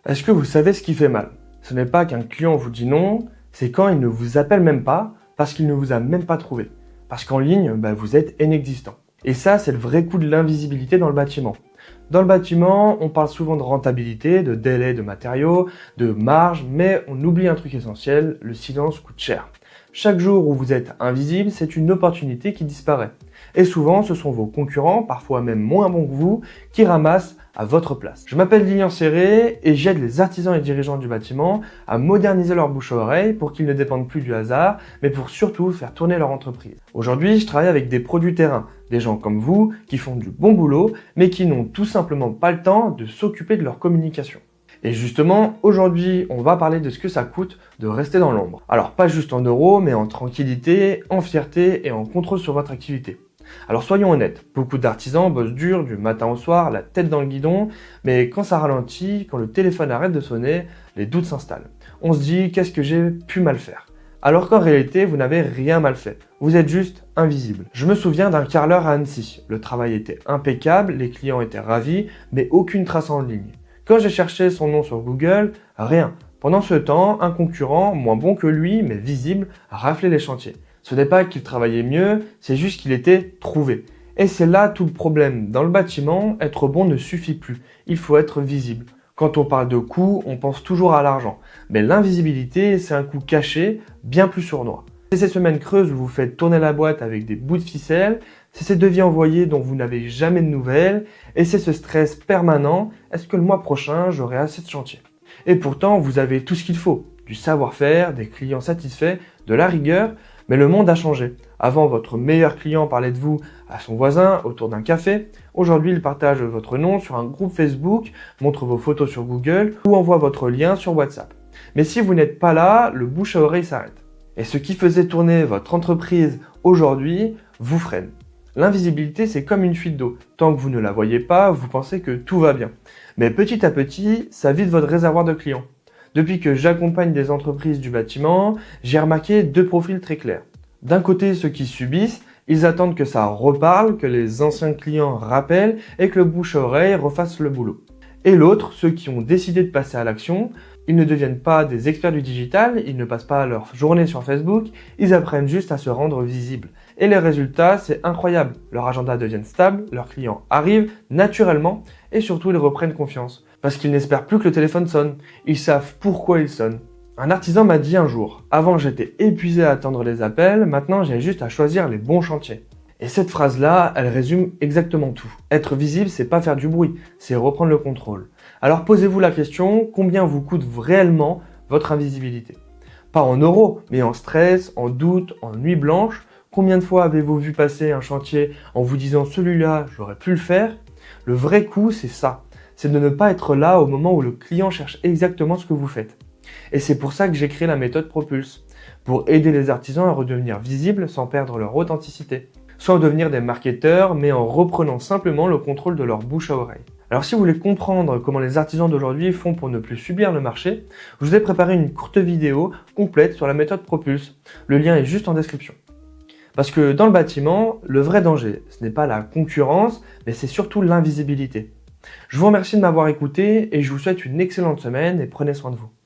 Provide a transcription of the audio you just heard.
Est-ce que vous savez ce qui fait mal? Ce n'est pas qu'un client vous dit non, c'est quand il ne vous appelle même pas parce qu'il ne vous a même pas trouvé. Parce qu'en ligne, vous êtes inexistant. Et ça, c'est le vrai coup de l'invisibilité dans le bâtiment. Dans le bâtiment, on parle souvent de rentabilité, de délai de matériaux, de marge, mais on oublie un truc essentiel, le silence coûte cher. Chaque jour où vous êtes invisible, c'est une opportunité qui disparaît. Et souvent, ce sont vos concurrents, parfois même moins bons que vous, qui ramassent à votre place. Je m'appelle Lilian Serré et j'aide les artisans et dirigeants du bâtiment à moderniser leur bouche à oreille pour qu'ils ne dépendent plus du hasard, mais pour surtout faire tourner leur entreprise. Aujourd'hui, je travaille avec des pros du terrain, des gens comme vous qui font du bon boulot, mais qui n'ont tout simplement pas le temps de s'occuper de leur communication. Et justement, aujourd'hui, on va parler de ce que ça coûte de rester dans l'ombre. Alors pas juste en euros, mais en tranquillité, en fierté et en contrôle sur votre activité. Alors soyons honnêtes, beaucoup d'artisans bossent dur du matin au soir, la tête dans le guidon, mais quand ça ralentit, quand le téléphone arrête de sonner, les doutes s'installent. On se dit, qu'est-ce que j'ai pu mal faire? Alors qu'en réalité, vous n'avez rien mal fait. Vous êtes juste invisible. Je me souviens d'un carreleur à Annecy. Le travail était impeccable, les clients étaient ravis, mais aucune trace en ligne. Quand j'ai cherché son nom sur Google, rien. Pendant ce temps, un concurrent, moins bon que lui, mais visible, a raflé les chantiers. Ce n'est pas qu'il travaillait mieux, c'est juste qu'il était trouvé. Et c'est là tout le problème. Dans le bâtiment, être bon ne suffit plus. Il faut être visible. Quand on parle de coût, on pense toujours à l'argent. Mais l'invisibilité, c'est un coût caché, bien plus sournois. C'est ces semaines creuses où vous faites tourner la boîte avec des bouts de ficelle, c'est ces devis envoyés dont vous n'avez jamais de nouvelles, et c'est ce stress permanent, est-ce que le mois prochain, j'aurai assez de chantier? Et pourtant, vous avez tout ce qu'il faut, du savoir-faire, des clients satisfaits, de la rigueur, mais le monde a changé. Avant, votre meilleur client parlait de vous à son voisin autour d'un café. Aujourd'hui, il partage votre nom sur un groupe Facebook, montre vos photos sur Google ou envoie votre lien sur WhatsApp. Mais si vous n'êtes pas là, le bouche à oreille s'arrête. Et ce qui faisait tourner votre entreprise aujourd'hui vous freine. L'invisibilité, c'est comme une fuite d'eau. Tant que vous ne la voyez pas, vous pensez que tout va bien. Mais petit à petit, ça vide votre réservoir de clients. Depuis que j'accompagne des entreprises du bâtiment, j'ai remarqué deux profils très clairs. D'un côté, ceux qui subissent, ils attendent que ça reparle, que les anciens clients rappellent et que le bouche à oreille refasse le boulot. Et l'autre, ceux qui ont décidé de passer à l'action, ils ne deviennent pas des experts du digital, ils ne passent pas leur journée sur Facebook, ils apprennent juste à se rendre visibles. Et les résultats, c'est incroyable. Leur agenda devient stable, leurs clients arrivent naturellement et surtout ils reprennent confiance. Parce qu'ils n'espèrent plus que le téléphone sonne, ils savent pourquoi il sonne. Un artisan m'a dit un jour, avant j'étais épuisé à attendre les appels, maintenant j'ai juste à choisir les bons chantiers. Et cette phrase-là, elle résume exactement tout. Être visible, c'est pas faire du bruit, c'est reprendre le contrôle. Alors posez-vous la question, combien vous coûte réellement votre invisibilité? Pas en euros, mais en stress, en doute, en nuit blanche. Combien de fois avez-vous vu passer un chantier en vous disant celui-là, j'aurais pu le faire? Le vrai coup, c'est ça. C'est de ne pas être là au moment où le client cherche exactement ce que vous faites. Et c'est pour ça que j'ai créé la méthode Propulse, pour aider les artisans à redevenir visibles sans perdre leur authenticité. Sans devenir des marketeurs, mais en reprenant simplement le contrôle de leur bouche à oreille. Alors si vous voulez comprendre comment les artisans d'aujourd'hui font pour ne plus subir le marché, je vous ai préparé une courte vidéo complète sur la méthode Propulse. Le lien est juste en description. Parce que dans le bâtiment, le vrai danger, ce n'est pas la concurrence, mais c'est surtout l'invisibilité. Je vous remercie de m'avoir écouté et je vous souhaite une excellente semaine et prenez soin de vous.